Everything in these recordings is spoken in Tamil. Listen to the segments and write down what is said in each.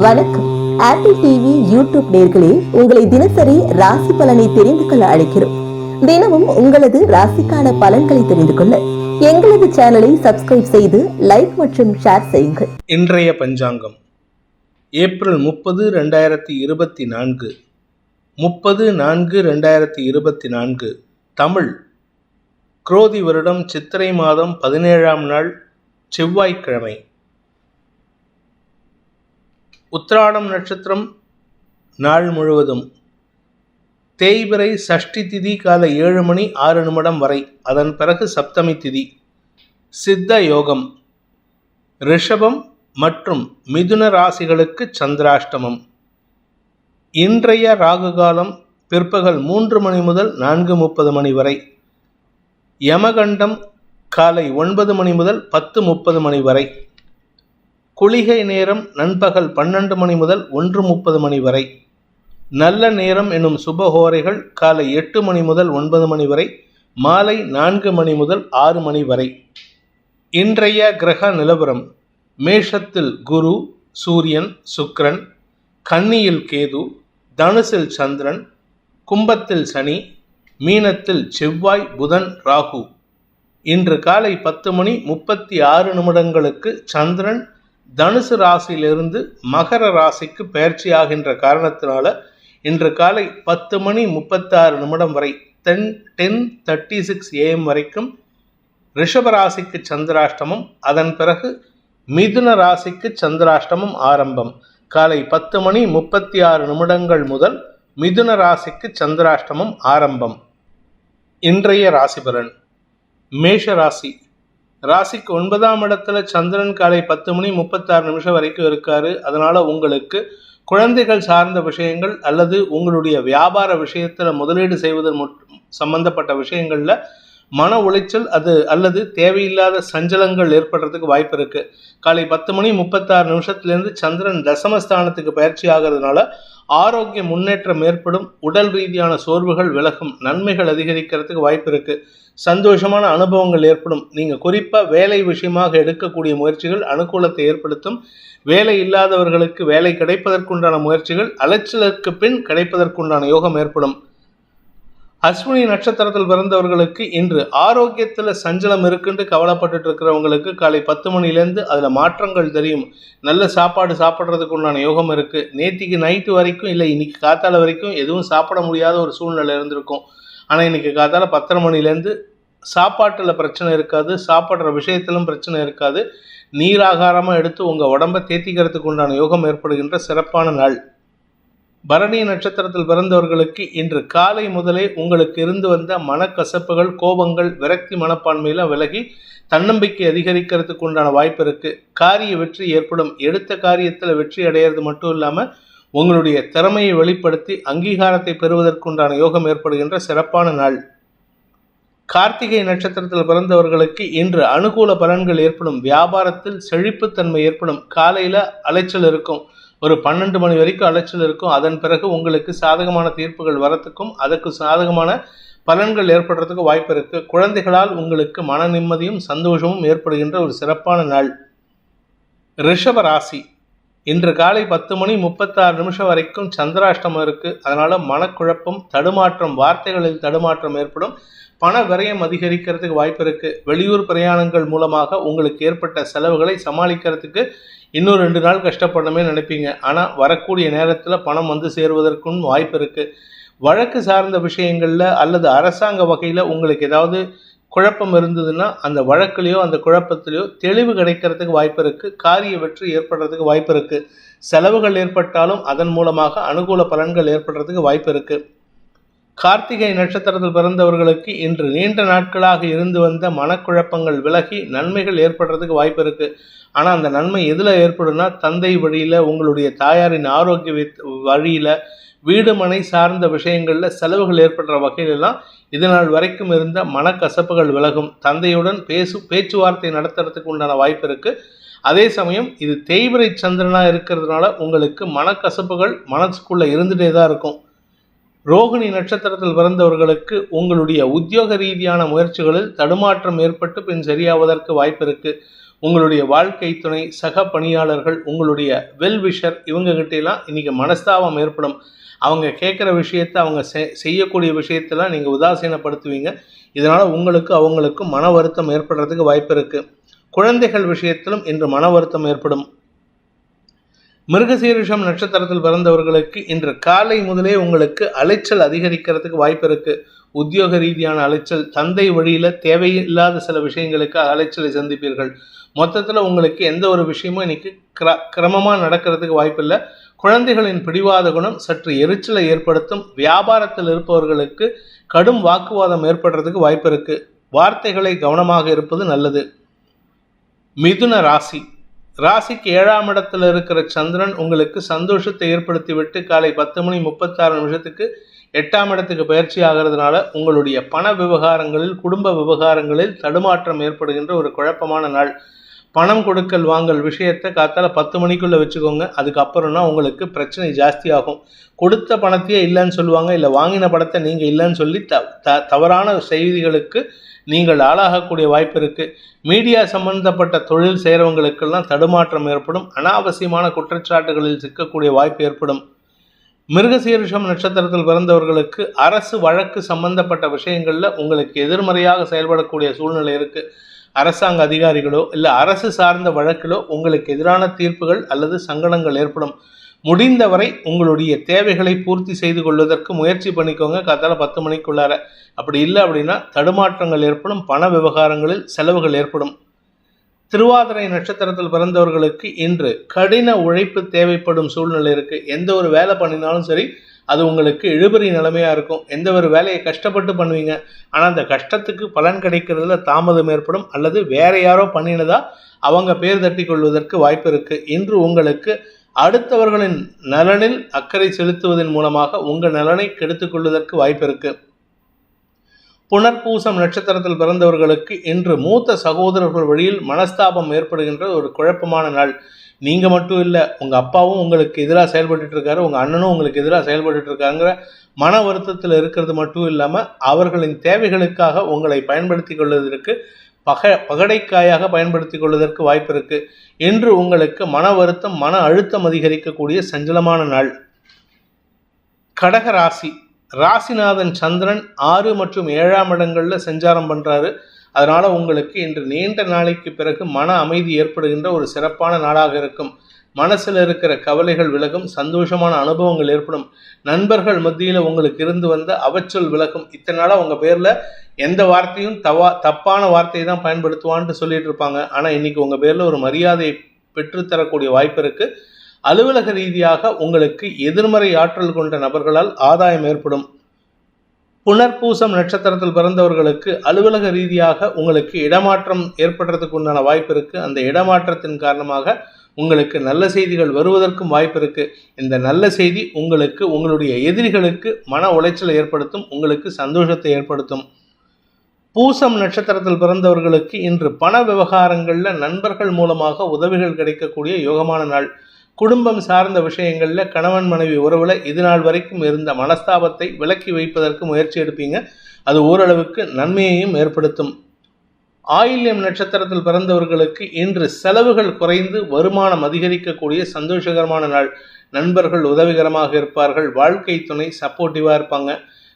வணக்கம். ஆப்பிள் டிவி யூடியூப் நேர்களே, உங்களை தினசரி ராசி பலனை தெரிந்து கொள்ள அழைக்கிறோம். தினமும் உங்களது ராசிக்கான பலன்களை தெரிந்து கொள்ள எங்களது சேனலை சப்ஸ்கிரைப் செய்து லைக் மற்றும் ஷேர் செய்யுங்கள். இன்றைய பஞ்சாங்கம் ஏப்ரல் 30, 2024 30/4/2024 தமிழ் குரோதி வருடம் சித்திரை மாதம் 17ஆம் நாள் செவ்வாய்க்கிழமை. உத்திராடம் நட்சத்திரம் நாள் முழுவதும். தேய்பிறை சஷ்டி திதி காலை 7 மணி 6 நிமிடம் வரை. அதன் பிறகு சப்தமி திதி. சித்த யோகம். ரிஷபம் மற்றும் மிதுன ராசிகளுக்கு சந்திராஷ்டமம். இன்றைய ராகு காலம் பிற்பகல் 3 மணி முதல் 4:30 மணி வரை. யமகண்டம் காலை 9 மணி முதல் 10:30 மணி வரை. குளிகை நேரம் நண்பகல் 12 மணி முதல் 1:30 மணி வரை. நல்ல நேரம் எனும் சுபஹோரைகள் காலை 8 மணி முதல் 9 மணி வரை, மாலை 4 மணி முதல் 6 மணி வரை. இன்றைய கிரக நிலவரம்: மேஷத்தில் குரு, சூரியன், சுக்கிரன், கன்னியில் கேது, தனுசில் சந்திரன், கும்பத்தில் சனி, மீனத்தில் செவ்வாய், புதன், ராகு. இன்று காலை 10:36 சந்திரன் தனுசு ராசியிலிருந்து மகர ராசிக்கு பயிற்சியாகின்ற காரணத்தினால இன்று காலை 10:36 வரை 10:36 AM வரைக்கும் ரிஷப ராசிக்கு சந்திராஷ்டமம். அதன் பிறகு மிதுன ராசிக்கு சந்திராஷ்டமம் ஆரம்பம். காலை 10:36 முதல் மிதுன ராசிக்கு சந்திராஷ்டமம் ஆரம்பம். இன்றைய ராசி பலன். மேஷ ராசி. ராசிக்கு 9ஆம் இடத்துல சந்திரன் காலை 10:36 வரைக்கும் இருக்காரு. அதனால உங்களுக்கு குழந்தைகள் சார்ந்த விஷயங்கள் அல்லது உங்களுடைய வியாபார விஷயத்துல முதலீடு செய்வதன் சம்பந்தப்பட்ட விஷயங்கள்ல மன உளைச்சல் அல்லது தேவையில்லாத சஞ்சலங்கள் ஏற்படுறதுக்கு வாய்ப்பு இருக்கு. காலை 10:36 சந்திரன் தசமஸ்தானத்துக்கு பயிற்சி ஆகிறதுனால ஆரோக்கிய முன்னேற்றம் ஏற்படும். உடல் ரீதியான சோர்வுகள் விலகும். நன்மைகள் அதிகரிக்கிறதுக்கு வாய்ப்பு இருக்கு. சந்தோஷமான அனுபவங்கள் ஏற்படும். நீங்க குறிப்பா வேலை விஷயமாக எடுக்கக்கூடிய முயற்சிகள் அனுகூலத்தை ஏற்படுத்தும். வேலை இல்லாதவர்களுக்கு வேலை கிடைப்பதற்குண்டான முயற்சிகள் அலைச்சலுக்கு பின் கிடைப்பதற்குண்டான யோகம் ஏற்படும். அஸ்வினி நட்சத்திரத்தில் பிறந்தவர்களுக்கு இன்று ஆரோக்கியத்தில் சஞ்சலம் இருக்குன்னு கவலைப்பட்டு இருக்கிறவங்களுக்கு காலை 10 மணிலேருந்து அதில் மாற்றங்கள் தெரியும். நல்ல சாப்பாடு சாப்பிட்றதுக்கு உண்டான யோகம் இருக்குது. நேற்றுக்கு நைட்டு வரைக்கும் இல்லை இன்னைக்கு காத்தால வரைக்கும் எதுவும் சாப்பிட முடியாத ஒரு சூழ்நிலை இருந்திருக்கும். ஆனால் இன்னைக்கு காத்தால 10:30 மணிலேருந்து சாப்பாட்டில் பிரச்சனை இருக்காது, சாப்பிட்ற விஷயத்திலும் பிரச்சனை இருக்காது. நீராகாரமாக எடுத்து உங்கள் உடம்பை தேத்திக்கிறதுக்கு உண்டான யோகம் ஏற்படுகின்ற சிறப்பான நாள். பரணி நட்சத்திரத்தில் பிறந்தவர்களுக்கு இன்று காலை முதலே உங்களுக்கு இருந்து வந்த மனக்கசப்புகள், கோபங்கள், விரக்தி மனப்பான்மையெல்லாம் விலகி தன்னம்பிக்கை அதிகரிக்கிறதுக்கு உண்டான வாய்ப்பு இருக்கு. காரிய வெற்றி ஏற்படும். எடுத்த காரியத்தில் வெற்றி அடையிறது மட்டும் இல்லாமல் உங்களுடைய திறமையை வெளிப்படுத்தி அங்கீகாரத்தை பெறுவதற்குண்டான யோகம் ஏற்படுகின்ற சிறப்பான நாள். கார்த்திகை நட்சத்திரத்தில் பிறந்தவர்களுக்கு இன்று அனுகூல பலன்கள் ஏற்படும். வியாபாரத்தில் செழிப்புத்தன்மை ஏற்படும். காலையில் அலைச்சல் இருக்கும். ஒரு 12 மணி வரைக்கும் அலைச்சல் இருக்கும். அதன் பிறகு உங்களுக்கு சாதகமான தீர்ப்புகள் வரத்துக்கும் அதற்கு சாதகமான பலன்கள் ஏற்படுறதுக்கு வாய்ப்பு இருக்கு. குழந்தைகளால் உங்களுக்கு மன நிம்மதியும் சந்தோஷமும் ஏற்படுகின்ற ஒரு சிறப்பான நாள். ரிஷப ராசி. இன்று காலை 10:36 வரைக்கும் சந்திராஷ்டமம் இருக்கு. அதனால மனக்குழப்பம், தடுமாற்றம், வார்த்தைகளில் தடுமாற்றம் ஏற்படும். பண விரயம் அதிகரிக்கிறதுக்கு வாய்ப்பு இருக்கு. வெளியூர் பிரயாணங்கள் மூலமாக உங்களுக்கு ஏற்பட்ட செலவுகளை சமாளிக்கிறதுக்கு இன்னும் 2 நாள் கஷ்டப்படணுமே நினைப்பீங்க. ஆனால் வரக்கூடிய நேரத்தில் பணம் வந்து சேருவதற்கும் வாய்ப்பு இருக்குது. வழக்கு சார்ந்த விஷயங்களில் அல்லது அரசாங்க வகையில் உங்களுக்கு ஏதாவது குழப்பம் இருந்ததுன்னா அந்த வழக்குலையோ அந்த குழப்பத்திலையோ தெளிவு கிடைக்கிறதுக்கு வாய்ப்பு இருக்குது. காரிய வெற்றி ஏற்படுறதுக்கு வாய்ப்பு இருக்குது. செலவுகள் ஏற்பட்டாலும் அதன் மூலமாக அனுகூல பலன்கள் ஏற்படுறதுக்கு வாய்ப்பு இருக்குது. கார்த்திகை நட்சத்திரத்தில் பிறந்தவர்களுக்கு இன்று நீண்ட நாட்களாக இருந்து வந்த மனக்குழப்பங்கள் விலகி நன்மைகள் ஏற்படுறதுக்கு வாய்ப்பு இருக்கு. ஆனால் அந்த நன்மை எதில் ஏற்படும்னா தந்தை வழியில், உங்களுடைய தாயாரின் ஆரோக்கிய வழியில், வீடு மனை சார்ந்த விஷயங்களில் செலவுகள் ஏற்படுற வகையிலெல்லாம் இதனால் வரைக்கும் இருந்த மனக்கசப்புகள் விலகும். தந்தையுடன் பேச்சுவார்த்தை நடத்துறதுக்கு உண்டான வாய்ப்பு இருக்குது. அதே சமயம் இது தேய்பிறை சந்திரனாக இருக்கிறதுனால உங்களுக்கு மனக்கசப்புகள் மனசுக்குள்ளே இருந்துகிட்டே தான் இருக்கும். ரோகிணி நட்சத்திரத்தில் பிறந்தவர்களுக்கு உங்களுடைய உத்தியோக ரீதியான முயற்சிகளில் தடுமாற்றம் ஏற்பட்டு பின் சரியாவதற்கு வாய்ப்பு இருக்கு. உங்களுடைய வாழ்க்கை துணை, சக பணியாளர்கள், உங்களுடைய வெல்விஷர், இவங்க கிட்டலாம் இன்னைக்கு மனஸ்தாபம் ஏற்படும். அவங்க கேட்குற விஷயத்தை, அவங்க செய்யக்கூடிய விஷயத்தெல்லாம் நீங்கள் உதாசீனப்படுத்துவீங்க. இதனால் உங்களுக்கு அவங்களுக்கும் மன வருத்தம் ஏற்படுறதுக்கு வாய்ப்பு இருக்குது. குழந்தைகள் விஷயத்திலும் இன்று மன வருத்தம் ஏற்படும். மிருகசீரிஷம் நட்சத்திரத்தில் பிறந்தவர்களுக்கு இன்று காலை முதலே உங்களுக்கு அலைச்சல் அதிகரிக்கிறதுக்கு வாய்ப்பு இருக்குது. உத்தியோக ரீதியான அலைச்சல், தந்தை வழியில் தேவையில்லாத சில விஷயங்களுக்கு அலைச்சலை சந்திப்பீர்கள். மொத்தத்தில் உங்களுக்கு எந்த ஒரு விஷயமும் இன்னைக்கு கிரமமாக நடக்கிறதுக்கு வாய்ப்பில்லை. குழந்தைகளின் பிடிவாத குணம் சற்று எரிச்சலை ஏற்படுத்தும். வியாபாரத்தில் இருப்பவர்களுக்கு கடும் வாக்குவாதம் ஏற்படுறதுக்கு வாய்ப்பு இருக்குது. வார்த்தைகளை கவனமாக இருப்பது நல்லது. மிதுன ராசிக்கு 7ஆம் இடத்துல இருக்கிற சந்திரன் உங்களுக்கு சந்தோஷத்தை ஏற்படுத்திவிட்டு காலை 10:36 8ஆம் இடத்துக்கு பயிற்சி ஆகிறதுனால உங்களுடைய பண விவகாரங்களில், குடும்ப விவகாரங்களில் தடுமாற்றம் ஏற்படுகின்ற ஒரு குழப்பமான நாள். பணம் கொடுக்கல் வாங்கல் விஷயத்தை காத்தால 10 மணிக்குள்ளே வச்சுக்கோங்க. அதுக்கப்புறம்னா உங்களுக்கு பிரச்சனை ஜாஸ்தி ஆகும். கொடுத்த பணத்தையே இல்லைன்னு சொல்லுவாங்க, இல்லை வாங்கின பணத்தை நீங்கள் இல்லைன்னு சொல்லி தவறான செய்திகளுக்கு நீங்கள் ஆளாகக்கூடிய வாய்ப்பு இருக்குது. மீடியா சம்பந்தப்பட்ட தொழில் செய்கிறவங்களுக்கெல்லாம் தடுமாற்றம் ஏற்படும். அனாவசியமான குற்றச்சாட்டுகளில் சிக்கக்கூடிய வாய்ப்பு ஏற்படும். மிருகசீரிஷம் நட்சத்திரத்தில் பிறந்தவர்களுக்கு அரசு வழக்கு சம்பந்தப்பட்ட விஷயங்களில் உங்களுக்கு எதிர்மறையாக செயல்படக்கூடிய சூழ்நிலை இருக்குது. அரசாங்க அதிகாரிகளோ இல்லை அரசு சார்ந்த வழக்கிலோ உங்களுக்கு எதிரான தீர்ப்புகள் அல்லது சங்கடங்கள் ஏற்படும். முடிந்தவரை உங்களுடைய தேவைகளை பூர்த்தி செய்து கொள்வதற்கு முயற்சி பண்ணிக்கோங்க காத்தால 10 மணிக்குள்ளார. அப்படி இல்லை அப்படின்னா தடுமாற்றங்கள் ஏற்படும். பண விவகாரங்களில் செலவுகள் ஏற்படும். திருவாதிரை நட்சத்திரத்தில் பிறந்தவர்களுக்கு இன்று கடின உழைப்பு தேவைப்படும் சூழ்நிலை இருக்குது. எந்த ஒரு வேலை பண்ணினாலும் சரி, அது உங்களுக்கு இழுபறி நிலைமையாக இருக்கும். எந்த ஒரு வேலையை கஷ்டப்பட்டு பண்ணுவீங்க, ஆனால் அந்த கஷ்டத்துக்கு பலன் கிடைக்கிறதுல தாமதம் ஏற்படும். அல்லது வேற யாரோ பண்ணினதா அவங்க பேர் தட்டி கொள்வதற்கு வாய்ப்பு இருக்குது. இன்று உங்களுக்கு அடுத்தவர்களின் நலனில் அக்கறை செலுத்துவதன் மூலமாக உங்கள் நலனை கெடுத்துக் கொள்வதற்கு வாய்ப்பு இருக்குது. புனர்பூசம் நட்சத்திரத்தில் பிறந்தவர்களுக்கு இன்று மூத்த சகோதரர்கள் வழியில் மனஸ்தாபம் ஏற்படுகின்ற ஒரு குழப்பமான நாள். நீங்கள் மட்டும் இல்லை, உங்கள் அப்பாவும் உங்களுக்கு எதிராக செயல்பட்டு இருக்காரு, உங்கள் அண்ணனும் உங்களுக்கு எதிராக செயல்பட்டு இருக்காங்கிற மன வருத்தத்தில் இருக்கிறது மட்டும் இல்லாமல் அவர்களின் தேவைகளுக்காக உங்களை பயன்படுத்தி கொள்வதற்கு பகடைக்காயாக பயன்படுத்தி கொள்வதற்கு வாய்ப்பு இருக்குது. இன்று உங்களுக்கு மன வருத்தம், மன அழுத்தம் அதிகரிக்கக்கூடிய சஞ்சலமான நாள். கடக ராசிநாதன் சந்திரன் 6 மற்றும் 7ஆம் இடங்களில் சஞ்சாரம் பண்ணுறாரு. அதனால் உங்களுக்கு இன்று நீண்ட நாளைக்கு பிறகு மன அமைதி ஏற்படுகின்ற ஒரு சிறப்பான நாளாக இருக்கும். மனசில் இருக்கிற கவலைகள் விலகும். சந்தோஷமான அனுபவங்கள் ஏற்படும். நண்பர்கள் மத்தியில் உங்களுக்கு இருந்து வந்த அவச்சொல் விலகும். இத்தனை நாளாக உங்கள் பேரில் எந்த வார்த்தையும் தப்பான வார்த்தையை தான் பயன்படுத்துவான்ட்டு சொல்லிட்டு இருப்பாங்க. ஆனால் இன்னைக்கு உங்கள் பேரில் ஒரு மரியாதையை பெற்றுத்தரக்கூடிய வாய்ப்பு இருக்குது. அலுவலக ரீதியாக உங்களுக்கு எதிர்மறை ஆற்றல் கொண்ட நபர்களால் ஆதாயம் ஏற்படும். புனர்பூசம் நட்சத்திரத்தில் பிறந்தவர்களுக்கு அலுவலக ரீதியாக உங்களுக்கு இடமாற்றம் ஏற்படுறதுக்கு உண்டான வாய்ப்பு இருக்குது. அந்த இடமாற்றத்தின் காரணமாக உங்களுக்கு நல்ல செய்திகள் வருவதற்கும் வாய்ப்பு இருக்குது. இந்த நல்ல செய்தி உங்களுக்கு உங்களுடைய எதிரிகளுக்கு மன உளைச்சலை ஏற்படுத்தும், உங்களுக்கு சந்தோஷத்தை ஏற்படுத்தும். பூசம் நட்சத்திரத்தில் பிறந்தவர்களுக்கு இன்று பண விவகாரங்களில் நண்பர்கள் மூலமாக உதவிகள் கிடைக்கக்கூடிய யோகமான நாள். குடும்பம் சார்ந்த விஷயங்களில் கணவன் மனைவி உறவில் இது நாள் வரைக்கும் இருந்த மனஸ்தாபத்தை விலக்கி வைப்பதற்கு முயற்சி எடுப்பீங்க. அது ஓரளவுக்கு நன்மையையும் ஏற்படுத்தும். ஆயில்யம் நட்சத்திரத்தில் பிறந்தவர்களுக்கு இன்று செலவுகள் குறைந்து வருமானம் அதிகரிக்கக்கூடிய சந்தோஷகரமான நாள். நண்பர்கள் உதவிகரமாக இருப்பார்கள். வாழ்க்கை துணை சப்போர்ட்டிவாக இருப்பாங்க.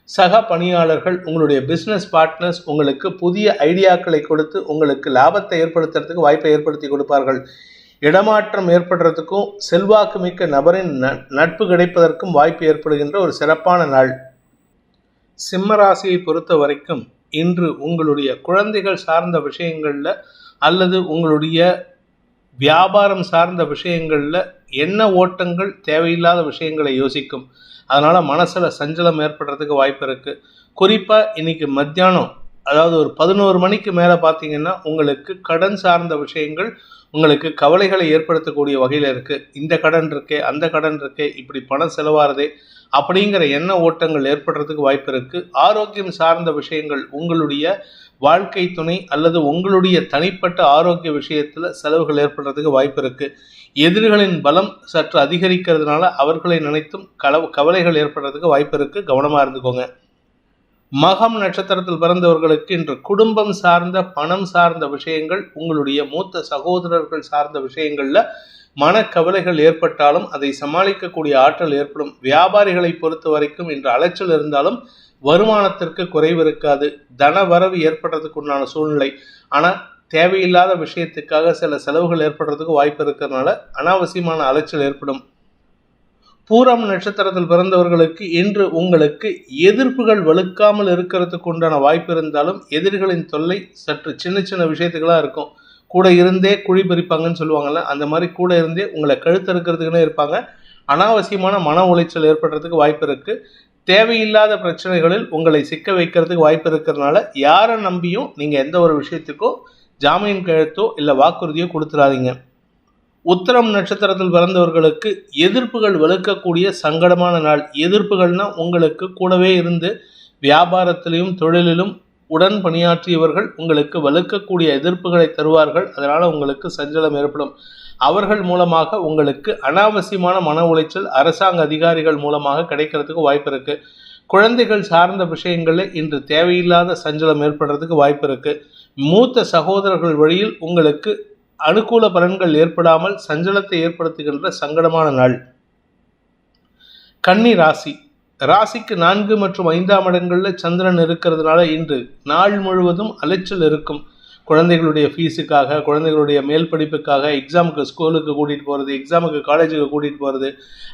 சக பணியாளர்கள், உங்களுடைய பிஸ்னஸ் பார்ட்னர்ஸ் உங்களுக்கு புதிய ஐடியாக்களை கொடுத்து உங்களுக்கு லாபத்தை ஏற்படுத்துறதுக்கு வாய்ப்பை ஏற்படுத்தி கொடுப்பார்கள். இடமாற்றம் ஏற்படுறதுக்கும் செல்வாக்கு மிக்க நபரின் நட்பு கிடைப்பதற்கும் வாய்ப்பு ஏற்படுகின்ற ஒரு சிறப்பான நாள். சிம்ம ராசியை பொறுத்த வரைக்கும் இன்று உங்களுடைய குழந்தைகள் சார்ந்த விஷயங்களில் அல்லது உங்களுடைய வியாபாரம் சார்ந்த விஷயங்களில் என்ன ஓட்டங்கள் தேவையில்லாத விஷயங்களை யோசிக்கும். அதனால் மனசில் சஞ்சலம் ஏற்படுறதுக்கு வாய்ப்பு இருக்குது. குறிப்பாக இன்றைக்கி மத்தியானம், அதாவது ஒரு 11 மணிக்கு மேலே பார்த்தீங்கன்னா உங்களுக்கு கடன் சார்ந்த விஷயங்கள் உங்களுக்கு கவலைகளை ஏற்படுத்தக்கூடிய வகையில் இருக்குது. இந்த கடன் இருக்கே, அந்த கடன் இருக்கே, இப்படி பணம் செலவாகிறதே அப்படிங்கிற எண்ண ஓட்டங்கள் ஏற்படுறதுக்கு வாய்ப்பு இருக்குது. ஆரோக்கியம் சார்ந்த விஷயங்கள், உங்களுடைய வாழ்க்கை துணை அல்லது உங்களுடைய தனிப்பட்ட ஆரோக்கிய விஷயத்தில் செலவுகள் ஏற்படுறதுக்கு வாய்ப்பு இருக்குது. எதிரிகளின் பலம் சற்று அதிகரிக்கிறதுனால அவர்களை நினைத்தும் கவலைகள் ஏற்படுறதுக்கு வாய்ப்பு இருக்குது. கவனமாக இருந்துக்கோங்க. மகம் நட்சத்திரத்தில் பிறந்தவர்களுக்கு இன்று குடும்பம் சார்ந்த பணம் சார்ந்த விஷயங்கள், உங்களுடைய மூத்த சகோதரர்கள் சார்ந்த விஷயங்கள்ல மனக்கவலைகள் ஏற்பட்டாலும் அதை சமாளிக்கக்கூடிய ஆற்றல் ஏற்படும். வியாபாரிகளை பொறுத்த வரைக்கும் இன்று அலைச்சல் இருந்தாலும் வருமானத்திற்கு குறைவு இருக்காது. தன வரவு ஏற்படுறதுக்கு உண்டான சூழ்நிலை. ஆனால் தேவையில்லாத விஷயத்துக்காக சில செலவுகள் ஏற்படுறதுக்கு வாய்ப்பு இருக்கிறதுனால அனாவசியமான அலைச்சல் ஏற்படும். பூரம் நட்சத்திரத்தில் பிறந்தவர்களுக்கு இன்று உங்களுக்கு எதிர்ப்புகள் வலுக்காமல் இருக்கிறதுக்கு உண்டான வாய்ப்பு இருந்தாலும் எதிரிகளின் தொல்லை சற்று சின்ன சின்ன விஷயத்துக்கெல்லாம் இருக்கும். கூட இருந்தே குழி பறிப்பாங்கன்னு சொல்லுவாங்கல்ல, அந்த மாதிரி கூட இருந்தே உங்களை கழுத்தறுக்கிறதுக்குன்னே இருப்பாங்க. அனாவசியமான மன உளைச்சல் ஏற்படுறதுக்கு வாய்ப்பு இருக்கு. தேவையில்லாத பிரச்சனைகளில் உங்களை சிக்க வைக்கிறதுக்கு வாய்ப்பு இருக்கிறதுனால யாரை நம்பியும் நீங்க எந்த ஒரு விஷயத்துக்கோ ஜாமீன் கையெழுத்தோ இல்லை வாக்குறுதியோ கொடுத்துடாதீங்க. உத்திரம் நட்சத்திரத்தில் பிறந்தவர்களுக்கு எதிர்ப்புகள் வலுக்கக்கூடிய சங்கடமான நாள். எதிர்ப்புகள்னா உங்களுக்கு கூடவே இருந்து வியாபாரத்திலும் தொழிலிலும் உடன் பணியாற்றியவர்கள் உங்களுக்கு வலுக்கக்கூடிய எதிர்ப்புகளை தருவார்கள். அதனால உங்களுக்கு சஞ்சலம் ஏற்படும். அவர்கள் மூலமாக உங்களுக்கு அனாவசியமான மன உளைச்சல் அரசாங்க அதிகாரிகள் மூலமாக கிடைக்கிறதுக்கு வாய்ப்பு இருக்கு. குழந்தைகள் சார்ந்த விஷயங்களில் இன்று தேவையில்லாத சஞ்சலம் ஏற்படுறதுக்கு வாய்ப்பு இருக்கு. மூத்த சகோதரர்கள் வழியில் உங்களுக்கு அனுகூல பலன்கள் ஏற்படாமல் சஞ்சலத்தை ஏற்படுத்துகின்ற சங்கடமான நாள். கன்னி ராசி. ராசிக்கு 4 மற்றும் 5ஆம் இடங்களில் சந்திரன் இருக்கிறதுனால இன்று நாள் முழுவதும் அலைச்சல் இருக்கும். குழந்தைகளுடைய ஃபீஸுக்காக, குழந்தைகளுடைய மேல் படிப்புக்காக, எக்ஸாமுக்கு ஸ்கூலுக்கு கூட்டிகிட்டு போகிறது, எக்ஸாமுக்கு காலேஜுக்கு கூட்டிகிட்டு போகிறது,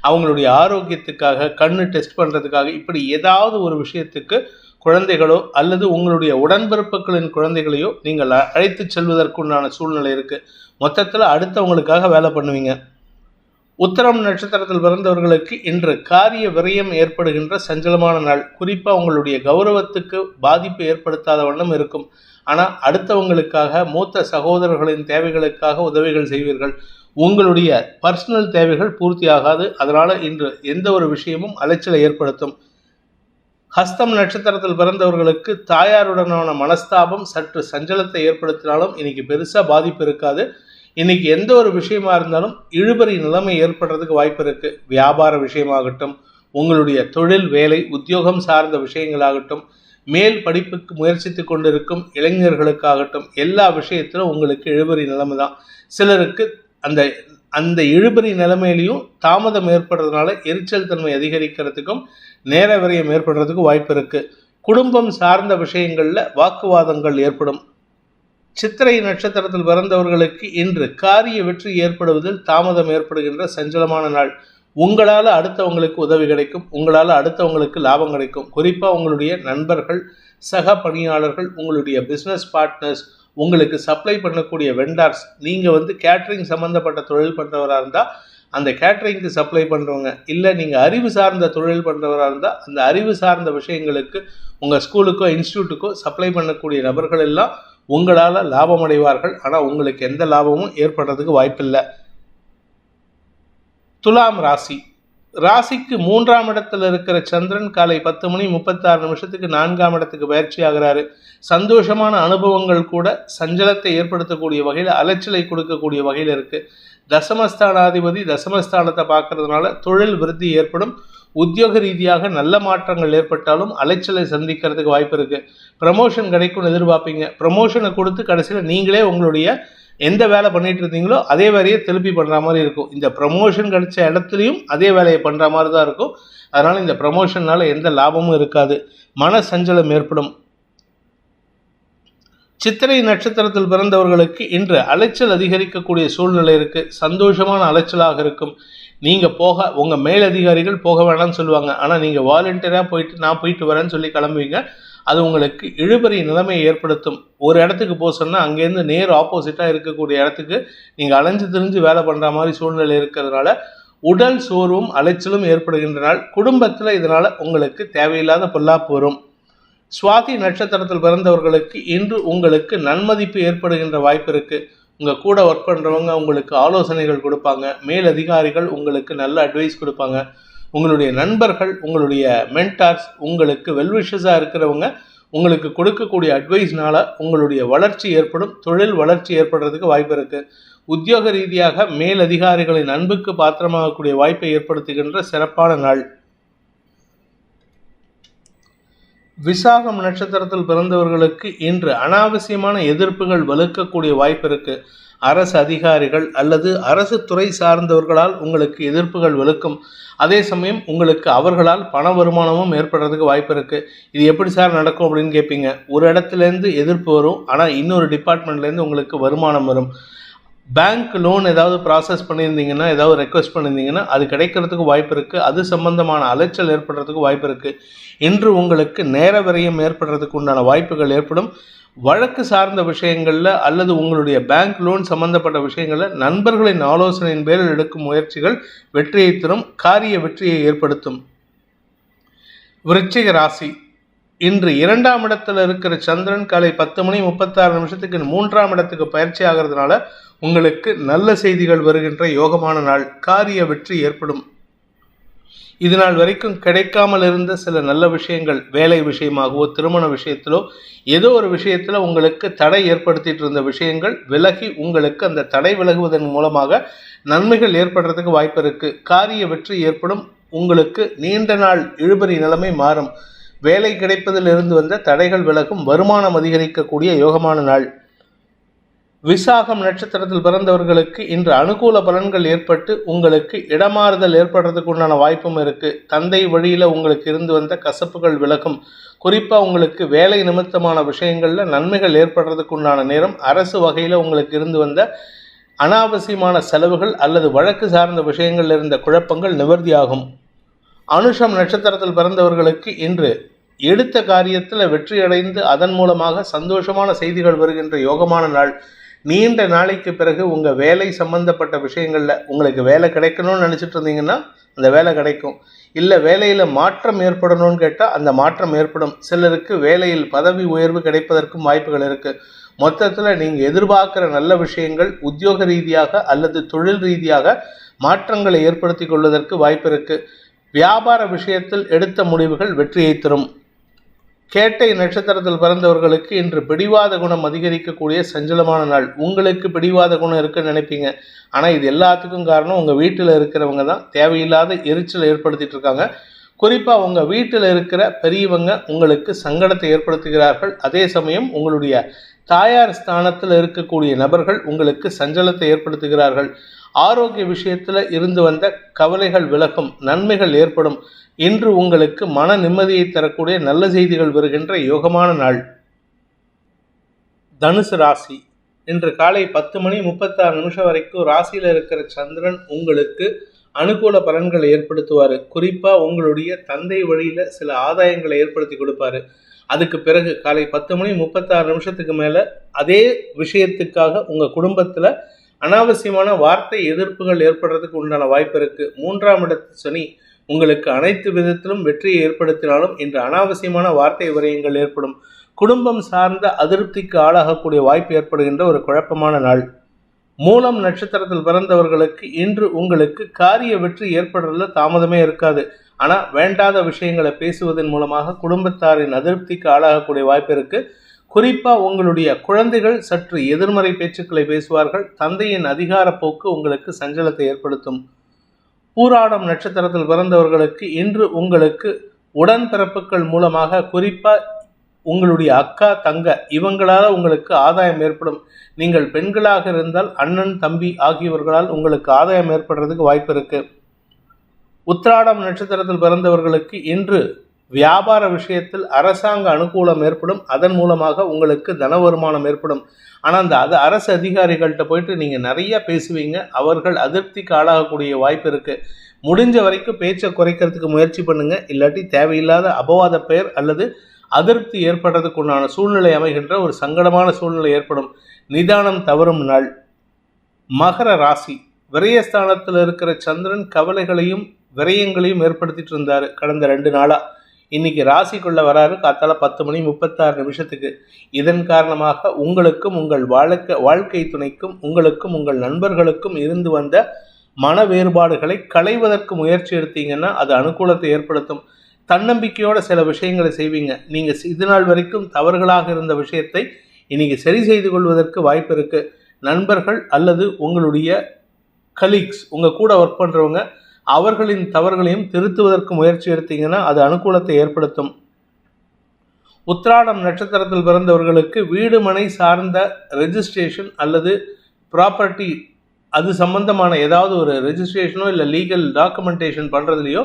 அவங்களுடைய ஆரோக்கியத்துக்காக, கண்ணு டெஸ்ட் பண்ணுறதுக்காக, இப்படி ஏதாவது ஒரு விஷயத்துக்கு குழந்தைகளோ அல்லது உங்களுடைய உடன்பிறப்புகளின் குழந்தைகளையோ நீங்கள் அழைத்து செல்வதற்குண்டான சூழ்நிலை இருக்குது. மொத்தத்தில் அடுத்தவங்களுக்காக வேலை பண்ணுவீங்க. உத்திரம் நட்சத்திரத்தில் பிறந்தவர்களுக்கு இன்று காரிய விரயம் ஏற்படுகின்ற சஞ்சலமான நாள். குறிப்பாக உங்களுடைய கௌரவத்துக்கு பாதிப்பு ஏற்படுத்தாத வண்ணம் இருக்கும். ஆனால் அடுத்தவங்களுக்காக, மூத்த சகோதரர்களின் தேவைகளுக்காக உதவிகள் செய்வீர்கள். உங்களுடைய பர்சனல் தேவைகள் பூர்த்தி ஆகாது. அதனால் இன்று எந்த ஒரு விஷயமும் அலைச்சலை ஏற்படுத்தும். ஹஸ்தம் நட்சத்திரத்தில் பிறந்தவர்களுக்கு தாயாருடனான மனஸ்தாபம் சற்று சஞ்சலத்தை ஏற்படுத்தினாலும் இன்னைக்கு பெருசாக பாதிப்பு இருக்காது. இன்னைக்கு எந்த ஒரு விஷயமா இருந்தாலும் இழுபறி நிலைமை ஏற்படுறதுக்கு வாய்ப்பு இருக்கு. வியாபார விஷயமாகட்டும், உங்களுடைய தொழில் வேலை உத்தியோகம் சார்ந்த விஷயங்களாகட்டும், மேல் படிப்புக்கு முயற்சித்து கொண்டிருக்கும் இளைஞர்களுக்காகட்டும், எல்லா விஷயத்திலும் உங்களுக்கு இழுபறி நிலைமை தான். சிலருக்கு அந்த இழுபறி நிலைமையிலையும் தாமதம் ஏற்படுறதுனால எரிச்சல் தன்மை அதிகரிக்கிறதுக்கும் நேர விரயம் ஏற்படுறதுக்கும் வாய்ப்பு இருக்கு. குடும்பம் சார்ந்த விஷயங்கள்ல வாக்குவாதங்கள் ஏற்படும். சித்திரை நட்சத்திரத்தில் பிறந்தவர்களுக்கு இன்று காரிய வெற்றி ஏற்படுவதில் தாமதம் ஏற்படுகின்ற சஞ்சலமான நாள். உங்களால் அடுத்தவங்களுக்கு உதவி கிடைக்கும். உங்களால் அடுத்தவங்களுக்கு லாபம் கிடைக்கும். குறிப்பாக உங்களுடைய நண்பர்கள், சக பணியாளர்கள், உங்களுடைய பிஸ்னஸ் பார்ட்னர்ஸ், உங்களுக்கு சப்ளை பண்ணக்கூடிய வெண்டார்ஸ், நீங்கள் கேட்ரிங் சம்மந்தப்பட்ட தொழில் பண்ணுறவராக இருந்தால் அந்த கேட்ரிங்க்கு சப்ளை பண்ணுறவங்க, இல்லை நீங்கள் அறிவு சார்ந்த தொழில் பண்ணுறவராக இருந்தால் அந்த அறிவு சார்ந்த விஷயங்களுக்கு உங்கள் ஸ்கூலுக்கோ இன்ஸ்டியூட்டுக்கோ சப்ளை பண்ணக்கூடிய நபர்கள் எல்லாம் உங்களால் லாபம் அடைவார்கள். ஆனால் உங்களுக்கு எந்த லாபமும் ஏற்படுறதுக்கு வாய்ப்பில்லை. துலாம் ராசி. ராசிக்கு 3ஆம் இடத்துல இருக்கிற சந்திரன் காலை 10:36 4ஆம் இடத்துக்கு பயிற்சி ஆகிறாரு. சந்தோஷமான அனுபவங்கள் கூட சஞ்சலத்தை ஏற்படுத்தக்கூடிய வகையில், அலைச்சலை கொடுக்கக்கூடிய வகையில் இருக்கு. தசமஸ்தானாதிபதி தசமஸ்தானத்தை பார்க்கறதுனால தொழில் விருத்தி ஏற்படும். உத்தியோக ரீதியாக நல்ல மாற்றங்கள் ஏற்பட்டாலும் அலைச்சலை சந்திக்கிறதுக்கு வாய்ப்பு இருக்கு. ப்ரமோஷன் கிடைக்கும்னு எதிர்பார்ப்பீங்க. ப்ரமோஷனை கொடுத்து கடைசியில் நீங்களே உங்களுடைய எந்த வேலை பண்ணிட்டு இருந்தீங்களோ அதே வேலையை திருப்பி பண்ணுற மாதிரி இருக்கும். இந்த ப்ரமோஷன் கிடைச்ச இடத்துலையும் அதே வேலையை பண்ணுற மாதிரி தான் இருக்கும். அதனால் இந்த ப்ரமோஷனால் எந்த லாபமும் இருக்காது. மன சஞ்சலம் ஏற்படும். சித்திரை நட்சத்திரத்தில் பிறந்தவர்களுக்கு இன்று அலைச்சல் அதிகரிக்கக்கூடிய சூழ்நிலை இருக்கு. சந்தோஷமான அலைச்சலாக இருக்கும். நீங்கள் உங்கள் மேலதிகாரிகள் போக வேணாம்னு சொல்லுவாங்க. ஆனால் நீங்கள் வாலண்டியராக போயிட்டு நான் போயிட்டு வரேன்னு சொல்லி கிளம்புவீங்க. அது உங்களுக்கு இழுபறி நிலைமையை ஏற்படுத்தும். ஒரு இடத்துக்கு போக சொன்னால் அங்கேருந்து நேர் ஆப்போசிட்டாக இருக்கக்கூடிய இடத்துக்கு நீங்கள் அலைஞ்சு திரிஞ்சு வேலை பண்ணுற மாதிரி சூழ்நிலை இருக்கிறதுனால உடல் சோர்வும் அலைச்சலும் ஏற்படுகின்ற நாள். குடும்பத்தில் இதனால் உங்களுக்கு தேவையில்லாத பொல்லாப்பு வரும். சுவாதி நட்சத்திரத்தில் பிறந்தவர்களுக்கு இன்று உங்களுக்கு நன்மதிப்பு ஏற்படுகின்ற வாய்ப்பு இருக்குது. உங்கள் கூட ஒர்க் பண்ணுறவங்க உங்களுக்கு ஆலோசனைகள் கொடுப்பாங்க. மேல் அதிகாரிகள் உங்களுக்கு நல்ல அட்வைஸ் கொடுப்பாங்க. உங்களுடைய நண்பர்கள், உங்களுடைய மென்டார்ஸ், உங்களுக்கு வெல்விஷஸாக இருக்கிறவங்க உங்களுக்கு கொடுக்கக்கூடிய அட்வைஸ்னால உங்களுடைய வளர்ச்சி ஏற்படும். தொழில் வளர்ச்சி ஏற்படுறதுக்கு வாய்ப்பு இருக்குது. உத்தியோக ரீதியாக மேல் அதிகாரிகளின் அன்புக்கு பாத்திரமாகக்கூடிய வாய்ப்பை ஏற்படுத்துகின்ற சிறப்பான நாள். விசாகம் நட்சத்திரத்தில் பிறந்தவர்களுக்கு இன்று அனாவசியமான எதிர்ப்புகள் வலுக்கக்கூடிய வாய்ப்பு இருக்கு. அரசு அதிகாரிகள் அல்லது அரசு துறை சார்ந்தவர்களால் உங்களுக்கு எதிர்ப்புகள் வலுக்கும். அதே சமயம் உங்களுக்கு அவர்களால் பண வருமானமும் ஏற்படுறதுக்கு வாய்ப்பு இருக்கு. இது எப்படி சார் நடக்கும் அப்படின்னு கேட்பீங்க. ஒரு இடத்துலேருந்து எதிர்ப்பு வரும், ஆனால் இன்னொரு டிபார்ட்மெண்ட்லேருந்து உங்களுக்கு வருமானம் வரும். பேங்க் லோன் ஏதாவது ப்ராசஸ் பண்ணியிருந்தீங்கன்னா, ஏதாவது ரெக்வஸ்ட் பண்ணியிருந்தீங்கன்னா அது கிடைக்கிறதுக்கு வாய்ப்பு இருக்குது. அது சம்பந்தமான அலைச்சல் ஏற்படுறதுக்கு வாய்ப்பு இருக்குது. இன்று உங்களுக்கு நேர விரயம் ஏற்படுறதுக்கு உண்டான வாய்ப்புகள் ஏற்படும். வழக்கு சார்ந்த விஷயங்களில் அல்லது உங்களுடைய பேங்க் லோன் சம்பந்தப்பட்ட விஷயங்களில் நண்பர்களின் ஆலோசனையின் பேரில் எடுக்கும் முயற்சிகள் வெற்றியை தரும், காரிய வெற்றியை ஏற்படுத்தும். விருச்சிக ராசி, இன்று 2ஆம் இடத்துல இருக்கிற சந்திரன் காலை 10:36 3ஆம் இடத்துக்கு பயிற்சி ஆகிறதுனால உங்களுக்கு நல்ல செய்திகள் வருகின்ற யோகமான நாள். காரிய வெற்றி ஏற்படும். இது நாள் வரைக்கும் கிடைக்காமல் இருந்த சில நல்ல விஷயங்கள், வேலை விஷயமாகவோ திருமண விஷயத்திலோ ஏதோ ஒரு விஷயத்தில் உங்களுக்கு தடை ஏற்படுத்திட்டு இருந்த விஷயங்கள் விலகி உங்களுக்கு அந்த தடை விலகுவதன் மூலமாக நன்மைகள் ஏற்படுறதுக்கு வாய்ப்பு இருக்குது. காரிய வெற்றி ஏற்படும். உங்களுக்கு நீண்ட நாள் இழுபறி நிலைமை மாறும். வேலை கிடைப்பதில் இருந்து வந்த தடைகள் விலகும். வருமானம் அதிகரிக்கக்கூடிய யோகமான நாள். விசாகம் நட்சத்திரத்தில் பிறந்தவர்களுக்கு இன்று அனுகூல பலன்கள் ஏற்பட்டு உங்களுக்கு இடமாறுதல் ஏற்படுறதுக்கு உண்டான வாய்ப்பும் இருக்கு. தந்தை வழியில் உங்களுக்கு இருந்து வந்த கசப்புகள் விலகும். குறிப்பாக உங்களுக்கு வேலை நிமித்தமான விஷயங்களில் நன்மைகள் ஏற்படுறதுக்கு உண்டான நேரம். அரசு வகையில் உங்களுக்கு இருந்து வந்த அனாவசியமான செலவுகள் அல்லது வழக்கு சார்ந்த விஷயங்களில் இருந்த குழப்பங்கள் நிவர்த்தியாகும். அனுஷம் நட்சத்திரத்தில் பிறந்தவர்களுக்கு இன்று எடுத்த காரியத்தில் வெற்றியடைந்து அதன் மூலமாக சந்தோஷமான செய்திகள் வருகின்ற யோகமான நாள். நீண்ட நாளைக்கு பிறகு உங்கள் வேலை சம்பந்தப்பட்ட விஷயங்களில் உங்களுக்கு வேலை கிடைக்கணும்னு நினச்சிட்டு இருந்தீங்கன்னா அந்த வேலை கிடைக்கும். இல்லை வேலையில் மாற்றம் ஏற்படணும்னு கேட்டால் அந்த மாற்றம் ஏற்படும். சிலருக்கு வேலையில் பதவி உயர்வு கிடைப்பதற்கும் வாய்ப்புகள் இருக்குது. மொத்தத்தில் நீங்கள் எதிர்பார்க்குற நல்ல விஷயங்கள் உத்தியோக ரீதியாக அல்லது தொழில் ரீதியாக மாற்றங்களை ஏற்படுத்தி கொள்வதற்கு வாய்ப்பு இருக்குது. வியாபார விஷயத்தில் எடுத்த முடிவுகள் வெற்றியை தரும். கேட்டை நட்சத்திரத்தில் பிறந்தவர்களுக்கு இன்று பிடிவாத குணம் அதிகரிக்கக்கூடிய சஞ்சலமான நாள். உங்களுக்கு பிடிவாத குணம் இருக்குன்னு நினைப்பீங்க, ஆனால் இது எல்லாத்துக்கும் காரணம் உங்கள் வீட்டில் இருக்கிறவங்க தான் தேவையில்லாத எரிச்சலை ஏற்படுத்திட்டு இருக்காங்க. குறிப்பாக உங்கள் வீட்டில் இருக்கிற பெரியவங்க உங்களுக்கு சங்கடத்தை ஏற்படுத்துகிறார்கள். அதே சமயம் உங்களுடைய தாயார் ஸ்தானத்தில் இருக்கக்கூடிய நபர்கள் உங்களுக்கு சஞ்சலத்தை ஏற்படுத்துகிறார்கள். ஆரோக்கிய விஷயத்தில் இருந்து வந்த கவலைகள் விலகும். நன்மைகள் ஏற்படும். இன்று உங்களுக்கு மன நிம்மதியை தரக்கூடிய நல்ல செய்திகள் வருகின்ற யோகமான நாள். தனுசு ராசி, இன்று காலை 10:36 வரைக்கும் ராசியில் இருக்கிற சந்திரன் உங்களுக்கு அனுகூல பலன்களை ஏற்படுத்துவார். குறிப்பாக உங்களுடைய தந்தை வழியில் சில ஆதாயங்களை ஏற்படுத்தி கொடுப்பாரு. அதுக்கு பிறகு காலை 10:36 மேலே அதே விஷயத்துக்காக உங்கள் குடும்பத்தில் அனாவசியமான வார்த்தை எதிர்ப்புகள் ஏற்படுறதுக்கு உண்டான வாய்ப்பு இருக்குது. 3ஆம் இடத்து சனி உங்களுக்கு அனைத்து விதத்திலும் வெற்றியை ஏற்படுத்தினாலும் இன்று அனாவசியமான வார்த்தை விரயங்கள் ஏற்படும். குடும்பம் சார்ந்த அதிருப்திக்கு ஆளாகக்கூடிய வாய்ப்பு ஏற்படுகின்ற ஒரு குழப்பமான நாள். மூலம் நட்சத்திரத்தில் பிறந்தவர்களுக்கு இன்று உங்களுக்கு காரிய வெற்றி ஏற்படுறதுல தாமதமே இருக்காது. ஆனால் வேண்டாத விஷயங்களை பேசுவதன் மூலமாக குடும்பத்தாரின் அதிருப்திக்கு ஆளாகக்கூடிய வாய்ப்பு இருக்குது. குறிப்பாக உங்களுடைய குழந்தைகள் சற்று எதிர்மறை பேச்சுக்களை பேசுவார்கள். தந்தையின் அதிகார போக்கு உங்களுக்கு சஞ்சலத்தை ஏற்படுத்தும். பூராடம் நட்சத்திரத்தில் பிறந்தவர்களுக்கு இன்று உங்களுக்கு உடன்பிறப்புகள் மூலமாக குறிப்பாக உங்களுடைய அக்கா தங்க இவங்களால் உங்களுக்கு ஆதாயம் ஏற்படும். நீங்கள் பெண்களாக இருந்தால் அண்ணன் தம்பி ஆகியவர்களால் உங்களுக்கு ஆதாயம் ஏற்படுறதுக்கு வாய்ப்பு இருக்கு. உத்திராடம் நட்சத்திரத்தில் பிறந்தவர்களுக்கு இன்று வியாபார விஷயத்தில் அரசாங்க அனுகூலம் ஏற்படும். அதன் மூலமாக உங்களுக்கு தன வருமானம் ஏற்படும். ஆனால் அந்த அரசு அதிகாரிகள்கிட்ட போயிட்டு நீங்கள் நிறைய பேசுவீங்க. அவர்கள் அதிருப்திக்கு ஆளாகக்கூடிய வாய்ப்பு இருக்குது. முடிஞ்ச வரைக்கும் பேச்சை குறைக்கிறதுக்கு முயற்சி பண்ணுங்கள். இல்லாட்டி தேவையில்லாத அபவாத பெயர் அல்லது அதிருப்தி ஏற்படுறதுக்கு உண்டான சூழ்நிலை அமைகின்ற ஒரு சங்கடமான சூழ்நிலை ஏற்படும். நிதானம் தவறும் நாள். மகர ராசி, விரயஸ்தானத்தில் இருக்கிற சந்திரன் கவலைகளையும் விரயங்களையும் ஏற்படுத்திட்டு இருந்தார் கடந்த 2 நாளாக. இன்னைக்கு ராசிக்குள்ள வராரு காத்தால 10:36. இதன் காரணமாக உங்களுக்கும் உங்கள் வாழ்க்கை துணைக்கும் உங்களுக்கும் உங்கள் நண்பர்களுக்கும் இருந்து வந்த மன வேறுபாடுகளை களைவதற்கு முயற்சி எடுத்தீங்கன்னா அது அனுகூலத்தை ஏற்படுத்தும். தன்னம்பிக்கையோட சில விஷயங்களை செய்வீங்க. நீங்கள் இது நாள் வரைக்கும் தவறுகளாக இருந்த விஷயத்தை இன்னைக்கு சரி செய்து கொள்வதற்கு வாய்ப்பு இருக்கு. நண்பர்கள் அல்லது உங்களுடைய கலீக்ஸ், உங்கள் கூட ஒர்க் பண்ணுறவங்க, அவர்களின் தவறுகளையும் திருத்துவதற்கு முயற்சி எடுத்தீங்கன்னா அது அனுகூலத்தை ஏற்படுத்தும். உத்திராடம் நட்சத்திரத்தில் பிறந்தவர்களுக்கு வீடு மனை சார்ந்த ரெஜிஸ்ட்ரேஷன் அல்லது ப்ராப்பர்ட்டி அது சம்பந்தமான ஏதாவது ஒரு ரெஜிஸ்ட்ரேஷனோ இல்லை லீகல் டாக்குமெண்டேஷன் பண்ணுறதுலையோ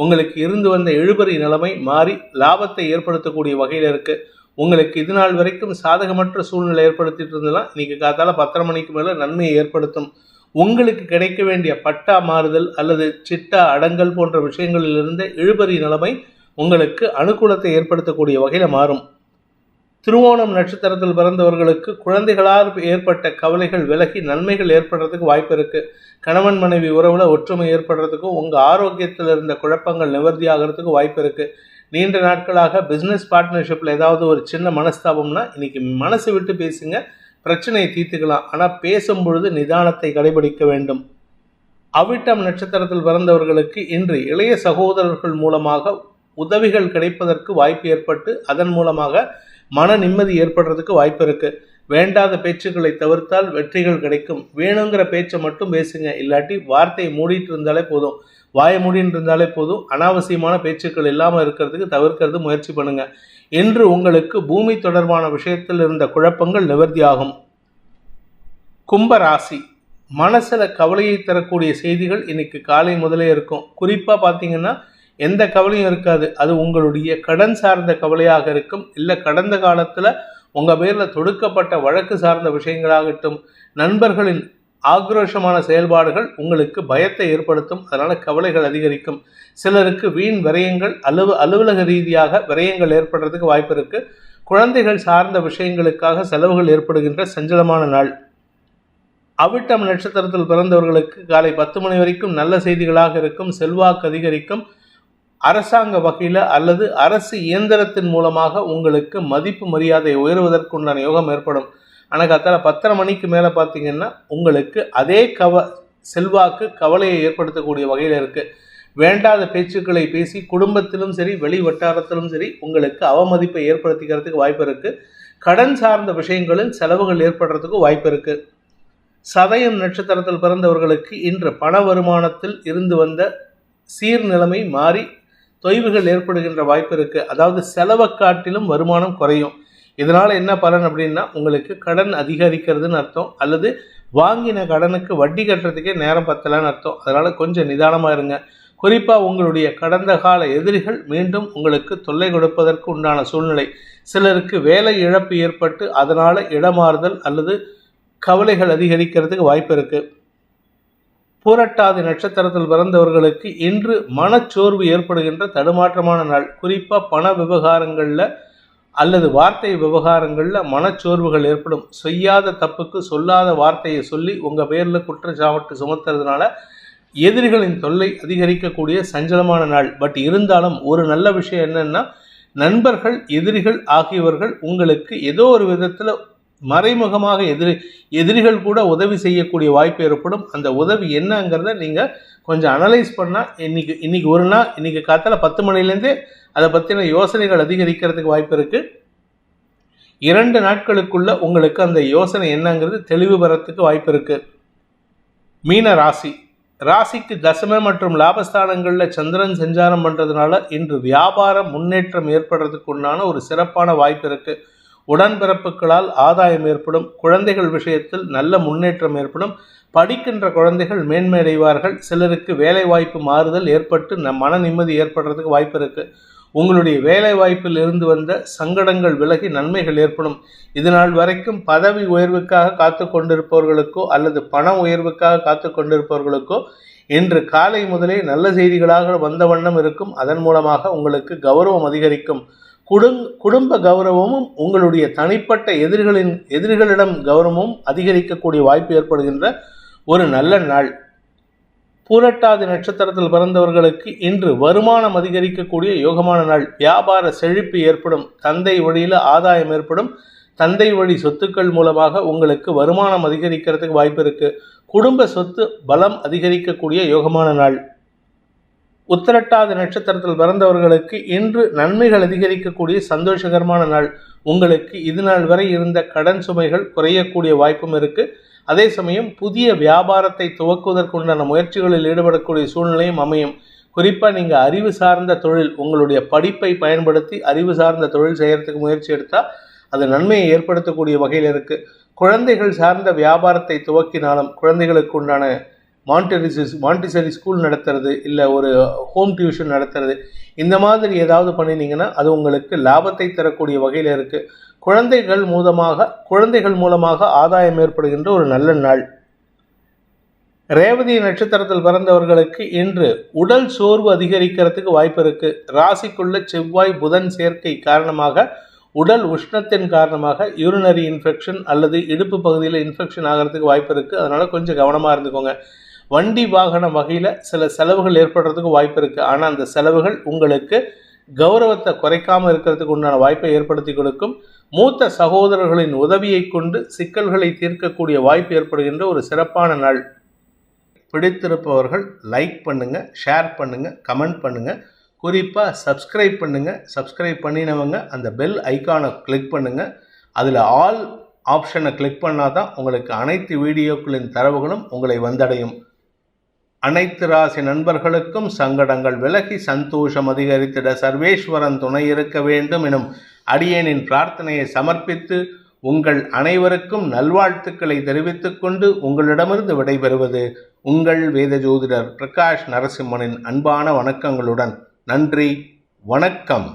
உங்களுக்கு இருந்து வந்த இழுபறி நிலைமை மாறி லாபத்தை ஏற்படுத்தக்கூடிய வகையில் இருக்குது. உங்களுக்கு இது நாள் வரைக்கும் சாதகமற்ற சூழ்நிலை ஏற்படுத்திட்டு இருந்ததுலாம் இன்றைக்கி காத்தால 10:30 மணிக்கு மேலே நன்மையை ஏற்படுத்தும். உங்களுக்கு கிடைக்க வேண்டிய பட்டா மாறுதல் அல்லது சிட்டா அடங்கல் போன்ற விஷயங்களிலிருந்து இழுபறி நிலைமை உங்களுக்கு அனுகூலத்தை ஏற்படுத்தக்கூடிய வகையில் மாறும். திருவோணம் நட்சத்திரத்தில் பிறந்தவர்களுக்கு குழந்தைகளால் ஏற்பட்ட கவலைகள் விலகி நன்மைகள் ஏற்படுறதுக்கு வாய்ப்பு இருக்குது. கணவன் மனைவி உறவில் ஒற்றுமை ஏற்படுறதுக்கும் உங்கள் ஆரோக்கியத்தில் இருந்த குழப்பங்கள் நிவர்த்தி ஆகிறதுக்கு வாய்ப்பு இருக்குது. நீண்ட நாட்களாக பிஸ்னஸ் பார்ட்னர்ஷிப்பில் ஏதாவது ஒரு சின்ன மனஸ்தாபம்னா இன்றைக்கி மனசு விட்டு பேசுங்க, பிரச்சனையை தீர்த்துக்கலாம். ஆனால் பேசும்பொழுது நிதானத்தை கடைபிடிக்க வேண்டும். அவிட்டம் நட்சத்திரத்தில் பிறந்தவர்களுக்கு இன்று இளைய சகோதரர்கள் மூலமாக உதவிகள் கிடைப்பதற்கு வாய்ப்பு ஏற்பட்டு அதன் மூலமாக மன நிம்மதி ஏற்படுறதுக்கு வாய்ப்பு இருக்குது. வேண்டாத பேச்சுக்களை தவிர்த்தால் வெற்றிகள் கிடைக்கும். வேணுங்கிற பேச்சை மட்டும் பேசுங்க, இல்லாட்டி வார்த்தையை மூடிட்டு இருந்தாலே போதும், வாயை மூடிட்டு இருந்தாலே போதும். அனாவசியமான பேச்சுக்கள் இல்லாமல் இருக்கிறதுக்கு தவிர்க்கிறது முயற்சி பண்ணுங்க. இன்று உங்களுக்கு பூமி தொடர்பான விஷயத்தில் இருந்த குழப்பங்கள் நிவர்த்தி ஆகும். கும்பராசி, மனசில் கவலையை தரக்கூடிய செய்திகள் இன்னைக்கு காலை முதலே இருக்கும். குறிப்பாக பார்த்தீங்கன்னா எந்த கவலையும் இருக்காது. அது உங்களுடைய கடன் சார்ந்த கவலையாக இருக்கும், இல்லை கடந்த காலத்தில் உங்கள் பேரில் தொடுக்கப்பட்ட வழக்கு சார்ந்த விஷயங்களாகட்டும். நண்பர்களின் ஆக்ரோஷமான செயல்பாடுகள் உங்களுக்கு பயத்தை ஏற்படுத்தும், அதனால் கவலைகள் அதிகரிக்கும். சிலருக்கு வீண் விரயங்கள் அலுவலக ரீதியாக விரயங்கள் ஏற்படுறதுக்கு வாய்ப்பு இருக்குது. குழந்தைகள் சார்ந்த விஷயங்களுக்காக செலவுகள் ஏற்படுகின்ற சஞ்சலமான நாள். அவிட்டம் நட்சத்திரத்தில் பிறந்தவர்களுக்கு காலை 10 மணி வரைக்கும் நல்ல செய்திகளாக இருக்கும். செல்வாக்கு அதிகரிக்கும். அரசாங்க வகையில் அல்லது அரசு இயந்திரத்தின் மூலமாக உங்களுக்கு மதிப்பு மரியாதை உயர்வதற்குண்டான யோகம் ஏற்படும். ஆனால் காத்தால 10:30 மணிக்கு மேலே பார்த்தீங்கன்னா உங்களுக்கு அதே செல்வாக்கு கவலையை ஏற்படுத்தக்கூடிய வகையில் இருக்குது. வேண்டாத பேச்சுக்களை பேசி குடும்பத்திலும் சரி வெளி வட்டாரத்திலும் சரி உங்களுக்கு அவமதிப்பை ஏற்படுத்திக்கிறதுக்கு வாய்ப்பு இருக்குது. கடன் சார்ந்த விஷயங்களில் செலவுகள் ஏற்படுறதுக்கு வாய்ப்பு இருக்குது. சதயம் நட்சத்திரத்தில் பிறந்தவர்களுக்கு இன்று பண வருமானத்தில் இருந்து வந்த சீர்நிலைமை மாறி தொய்வுகள் ஏற்படுகின்ற வாய்ப்பு இருக்குது. அதாவது செலவை காட்டிலும் வருமானம் குறையும். இதனால் என்ன பலன் அப்படின்னா உங்களுக்கு கடன் அதிகரிக்கிறதுன்னு அர்த்தம், அல்லது வாங்கின கடனுக்கு வட்டி கட்டுறதுக்கே நேரம் பத்தலைன்னு அர்த்தம். அதனால் கொஞ்சம் நிதானமாக இருங்க. குறிப்பாக உங்களுடைய கடந்த கால எதிரிகள் மீண்டும் உங்களுக்கு தொல்லை கொடுப்பதற்கு உண்டான சூழ்நிலை. சிலருக்கு வேலை இழப்பு ஏற்பட்டு அதனால் இடமாறுதல் அல்லது கவலைகள் அதிகரிக்கிறதுக்கு வாய்ப்பு இருக்குது. பூரட்டாதி நட்சத்திரத்தில் பிறந்தவர்களுக்கு இன்று மனச்சோர்வு ஏற்படுகின்ற தடுமாற்றமான நாள். குறிப்பாக பண விவகாரங்களில் அல்லது வார்த்தை விவகாரங்களில் மனச்சோர்வுகள் ஏற்படும். செய்யாத தப்புக்கு சொல்லாத வார்த்தையை சொல்லி உங்கள் பேரில் குற்றச்சாட்டு சுமத்துறதுனால எதிரிகளின் தொல்லை அதிகரிக்கக்கூடிய சஞ்சலமான நாள். பட் இருந்தாலும் ஒரு நல்ல விஷயம் என்னன்னா, நண்பர்கள் எதிரிகள் ஆகியவர்கள் உங்களுக்கு ஏதோ ஒரு விதத்தில் மறைமுகமாக எதிரிகள் கூட உதவி செய்யக்கூடிய வாய்ப்பு ஏற்படும். அந்த உதவி என்னங்கிறத நீங்கள் கொஞ்சம் அனலைஸ் பண்ணால் இன்னைக்கு ஒரு நாள் இன்னைக்கு காத்தால 10 மணிலேருந்தே அதை பற்றின யோசனைகள் அதிகரிக்கிறதுக்கு வாய்ப்பு இருக்குது. 2 நாட்களுக்குள்ள உங்களுக்கு அந்த யோசனை என்னங்கிறது தெளிவு பெறத்துக்கு வாய்ப்பு இருக்குது. மீன ராசிக்கு தசம மற்றும் லாபஸ்தானங்களில் சந்திரன் சஞ்சாரம் பண்ணுறதுனால இன்று வியாபார முன்னேற்றம் ஏற்படுறதுக்கு உண்டான ஒரு சிறப்பான வாய்ப்பு இருக்குது. உடன்பிறப்புகளால் ஆதாயம் ஏற்படும். குழந்தைகள் விஷயத்தில் நல்ல முன்னேற்றம் ஏற்படும். படிக்கின்ற குழந்தைகள் மேன்மையடைவார்கள். சிலருக்கு வேலை வாய்ப்பு மாறுதல் ஏற்பட்டு மன நிம்மதி ஏற்படுறதுக்கு வாய்ப்பு இருக்குது. உங்களுடைய வேலை வாய்ப்பில் இருந்து வந்த சங்கடங்கள் விலகி நன்மைகள் ஏற்படும். இதனால் வரைக்கும் பதவி உயர்வுக்காக காத்து கொண்டிருப்பவர்களுக்கோ அல்லது பண உயர்வுக்காக காத்து கொண்டிருப்பவர்களுக்கோ இன்று காலை முதலே நல்ல செய்திகளாக வந்த வண்ணம் இருக்கும். அதன் மூலமாக உங்களுக்கு கௌரவம் அதிகரிக்கும். குடும்ப கௌரவமும் உங்களுடைய தனிப்பட்ட எதிரிகளிடம் கௌரவமும் அதிகரிக்கக்கூடிய வாய்ப்பு ஏற்படுகின்ற ஒரு நல்ல நாள். பூரட்டாதி நட்சத்திரத்தில் பிறந்தவர்களுக்கு இன்று வருமானம் அதிகரிக்கக்கூடிய யோகமான நாள். வியாபார செழிப்பு ஏற்படும். தந்தை வழியில் ஆதாயம் ஏற்படும். தந்தை வழி சொத்துக்கள் மூலமாக உங்களுக்கு வருமானம் அதிகரிக்கிறதுக்கு வாய்ப்பு இருக்கு. குடும்ப சொத்து பலம் அதிகரிக்கக்கூடிய யோகமான நாள். உத்திரட்டாதி நட்சத்திரத்தில் பிறந்தவர்களுக்கு இன்று நன்மைகள் அதிகரிக்கக்கூடிய சந்தோஷகரமான நாள். உங்களுக்கு இது நாள் வரை இருந்த கடன் சுமைகள் குறையக்கூடிய வாய்ப்பும் இருக்கு. அதே சமயம் புதிய வியாபாரத்தை துவக்குவதற்குண்டான முயற்சிகளில் ஈடுபடக்கூடிய சூழ்நிலையும் அமையும். குறிப்பாக நீங்கள் அறிவு சார்ந்த தொழில், உங்களுடைய படிப்பை பயன்படுத்தி அறிவு சார்ந்த தொழில் செய்கிறதுக்கு முயற்சி எடுத்தால் அது நன்மையை ஏற்படுத்தக்கூடிய வகையில் இருக்குது. குழந்தைகள் சார்ந்த வியாபாரத்தை துவக்கினாலும், குழந்தைகளுக்கு உண்டான மாண்டிசரி ஸ்கூல் நடத்துறது, இல்லை ஒரு ஹோம் டியூஷன் நடத்துறது, இந்த மாதிரி ஏதாவது பண்ணினீங்கன்னா அது உங்களுக்கு லாபத்தை தரக்கூடிய வகையில் இருக்குது. குழந்தைகள் மூலமாக ஆதாயம் ஏற்படுகின்ற ஒரு நல்ல நாள். ரேவதி நட்சத்திரத்தில் பிறந்தவர்களுக்கு இன்று உடல் சோர்வு அதிகரிக்கிறதுக்கு வாய்ப்பு இருக்கு. ராசிக்குள்ள செவ்வாய் புதன் சேர்க்கை காரணமாக உடல் உஷ்ணத்தின் காரணமாக யூரினரி இன்ஃபெக்ஷன் அல்லது இடுப்பு பகுதியில் இன்ஃபெக்ஷன் ஆகிறதுக்கு வாய்ப்பு இருக்குது. அதனால் கொஞ்சம் கவனமாக இருந்துக்கோங்க. வண்டி வாகன வகையில் சில செலவுகள் ஏற்படுறதுக்கு வாய்ப்பு இருக்குது. ஆனால் அந்த செலவுகள் உங்களுக்கு கௌரவத்தை குறைக்காமல் இருக்கிறதுக்கு உண்டான வாய்ப்பை ஏற்படுத்தி கொடுக்கும். மூத்த சகோதரர்களின் உதவியை கொண்டு சிக்கல்களை தீர்க்கக்கூடிய வாய்ப்பு ஏற்படுகின்ற ஒரு சிறப்பான நாள். பிடித்திருப்பவர்கள் லைக் பண்ணுங்கள், ஷேர் பண்ணுங்கள், கமெண்ட் பண்ணுங்கள். குறிப்பாக சப்ஸ்கிரைப் பண்ணுங்கள். சப்ஸ்கிரைப் பண்ணினவங்க அந்த பெல் ஐக்கானை கிளிக் பண்ணுங்கள். அதில் ஆல் ஆப்ஷனை கிளிக் பண்ணால் தான் உங்களுக்கு அனைத்து வீடியோக்களின் தரவுகளும் உங்களை வந்தடையும். அனைத்து ராசி நண்பர்களுக்கும் சங்கடங்கள் விலகி சந்தோஷம் அதிகரித்திட சர்வேஸ்வரன் துணை இருக்க வேண்டும் எனும் அடியேனின் பிரார்த்தனையை சமர்ப்பித்து உங்கள் அனைவருக்கும் நல்வாழ்த்துக்களை தெரிவித்துக் கொண்டு உங்களிடமிருந்து விடைபெறுவது உங்கள் வேத ஜோதிடர் பிரகாஷ் நரசிம்மனின் அன்பான வணக்கங்களுடன். நன்றி, வணக்கம்.